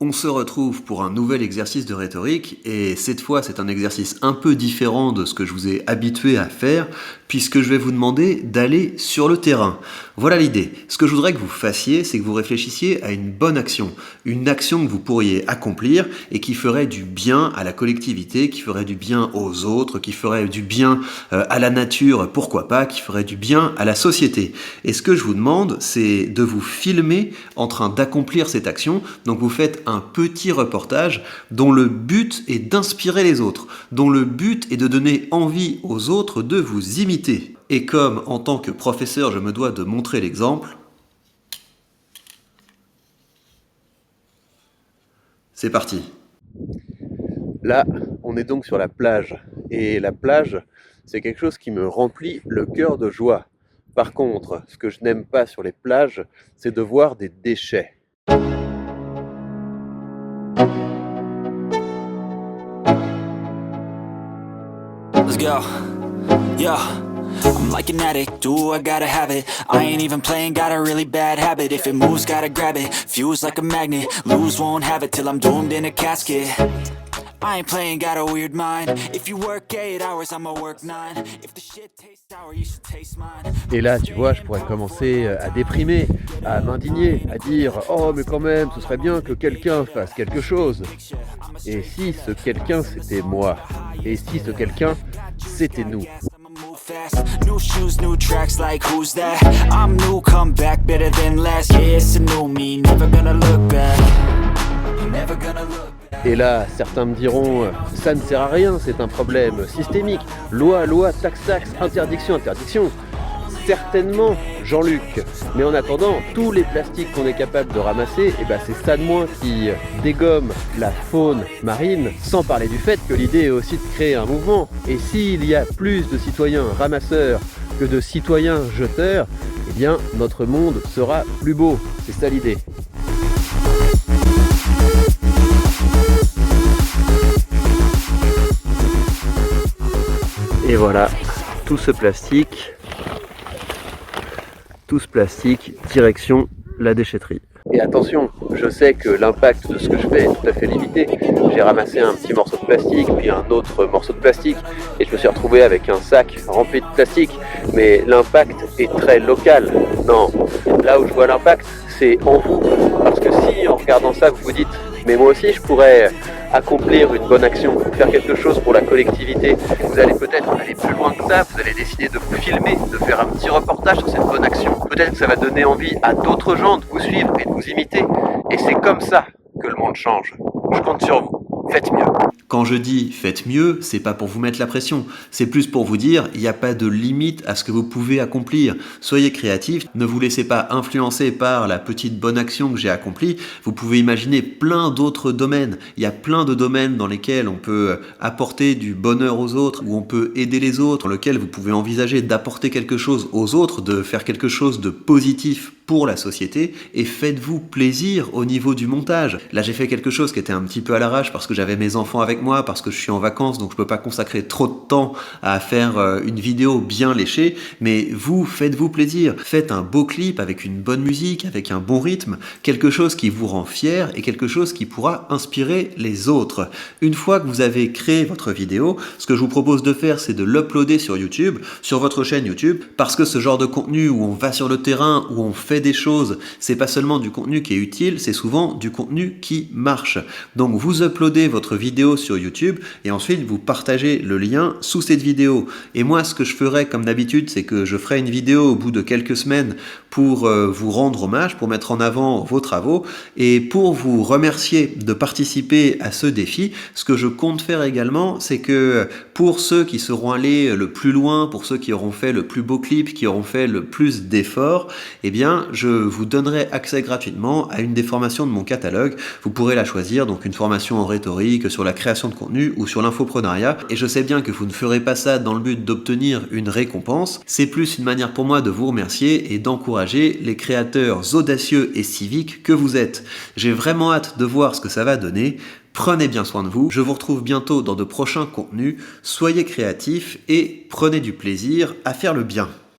On se retrouve pour un nouvel exercice de rhétorique et cette fois c'est un exercice un peu différent de ce que je vous ai habitué à faire puisque je vais vous demander d'aller sur le terrain. Voilà l'idée. Ce que je voudrais que vous fassiez, c'est que vous réfléchissiez à une action que vous pourriez accomplir et qui ferait du bien à la collectivité, qui ferait du bien aux autres, qui ferait du bien à la nature, pourquoi pas, qui ferait du bien à la société. Et ce que je vous demande, c'est de vous filmer en train d'accomplir cette action. Donc vous faites un petit reportage dont le but est d'inspirer les autres, dont le but est de donner envie aux autres de vous imiter. Et comme en tant que professeur je me dois de montrer l'exemple, c'est parti. Là, on est donc sur la plage. Et la plage, c'est quelque chose qui me remplit le cœur de joie. Par contre, ce que je n'aime pas sur les plages, c'est de voir des déchets. Let's go. Yo, I'm like an addict, do I gotta have it. I ain't even playing, got a really bad habit. If it moves, gotta grab it, fuse like a magnet. Lose, won't have it till I'm doomed in a casket. I ain't playing, got a weird mind. If you work 8 hours, I'ma work 9. If the shit tastes sour, you should taste mine. Et là, tu vois, je pourrais commencer à déprimer, à m'indigner, à dire « Oh, mais quand même, ce serait bien que quelqu'un fasse quelque chose. » Et si ce quelqu'un, c'était moi? Et si ce quelqu'un, c'était nous? New shoes, new tracks, like who's that? I'm new, come back better than last. Yeah, it's a new me, never gonna look back. Never gonna look back. Et là, certains me diront « Ça ne sert à rien, c'est un problème systémique. Loi, loi, taxe, taxe, interdiction, interdiction. » Certainement, Jean-Luc. Mais en attendant, tous les plastiques qu'on est capable de ramasser, c'est ça de moins qui dégomme la faune marine, sans parler du fait que l'idée est aussi de créer un mouvement. Et s'il y a plus de citoyens ramasseurs que de citoyens jeteurs, eh bien notre monde sera plus beau. C'est ça l'idée. Et voilà, tout ce plastique, direction la déchetterie. Et attention, je sais que l'impact de ce que je fais est tout à fait limité. J'ai ramassé un petit morceau de plastique, puis un autre morceau de plastique, et je me suis retrouvé avec un sac rempli de plastique. Mais l'impact est très local. Non, là où je vois l'impact, c'est en vous. Parce que si, en regardant ça, vous vous dites « Mais moi aussi, je pourrais accomplir une bonne action, faire quelque chose pour la collectivité », vous allez peut-être aller plus loin que ça, vous allez décider de vous filmer, de faire un petit reportage sur cette bonne action. Peut-être que ça va donner envie à d'autres gens de vous suivre et de vous imiter. Et c'est comme ça que le monde change. Je compte sur vous. Faites mieux. Quand je dis faites mieux, c'est pas pour vous mettre la pression. C'est plus pour vous dire, il n'y a pas de limite à ce que vous pouvez accomplir. Soyez créatifs, ne vous laissez pas influencer par la petite bonne action que j'ai accomplie. Vous pouvez imaginer plein d'autres domaines. Il y a plein de domaines dans lesquels on peut apporter du bonheur aux autres, où on peut aider les autres, dans lesquels vous pouvez envisager d'apporter quelque chose aux autres, de faire quelque chose de positif pour la société, et faites-vous plaisir au niveau du montage. Là, j'ai fait quelque chose qui était un petit peu à l'arrache parce que j'avais mes enfants avec moi, parce que je suis en vacances, donc je peux pas consacrer trop de temps à faire une vidéo bien léchée, mais vous, faites-vous plaisir. Faites un beau clip avec une bonne musique, avec un bon rythme, quelque chose qui vous rend fier et quelque chose qui pourra inspirer les autres. Une fois que vous avez créé votre vidéo, ce que je vous propose de faire, c'est de l'uploader sur YouTube, sur votre chaîne YouTube, parce que ce genre de contenu où on va sur le terrain, où on fait des choses, c'est pas seulement du contenu qui est utile, c'est souvent du contenu qui marche. Donc vous uploadez votre vidéo sur YouTube et ensuite vous partagez le lien sous cette vidéo. Et moi, ce que je ferai comme d'habitude, c'est que je ferai une vidéo au bout de quelques semaines pour vous rendre hommage, pour mettre en avant vos travaux et pour vous remercier de participer à ce défi. Ce que je compte faire également, c'est que pour ceux qui seront allés le plus loin, pour ceux qui auront fait le plus beau clip, qui auront fait le plus d'efforts, eh bien, je vous donnerai accès gratuitement à une des formations de mon catalogue. Vous pourrez la choisir, donc une formation en rhétorique, sur la création de contenu ou sur l'infoprenariat. Et je sais bien que vous ne ferez pas ça dans le but d'obtenir une récompense. C'est plus une manière pour moi de vous remercier et d'encourager les créateurs audacieux et civiques que vous êtes. J'ai vraiment hâte de voir ce que ça va donner. Prenez bien soin de vous. Je vous retrouve bientôt dans de prochains contenus. Soyez créatifs et prenez du plaisir à faire le bien.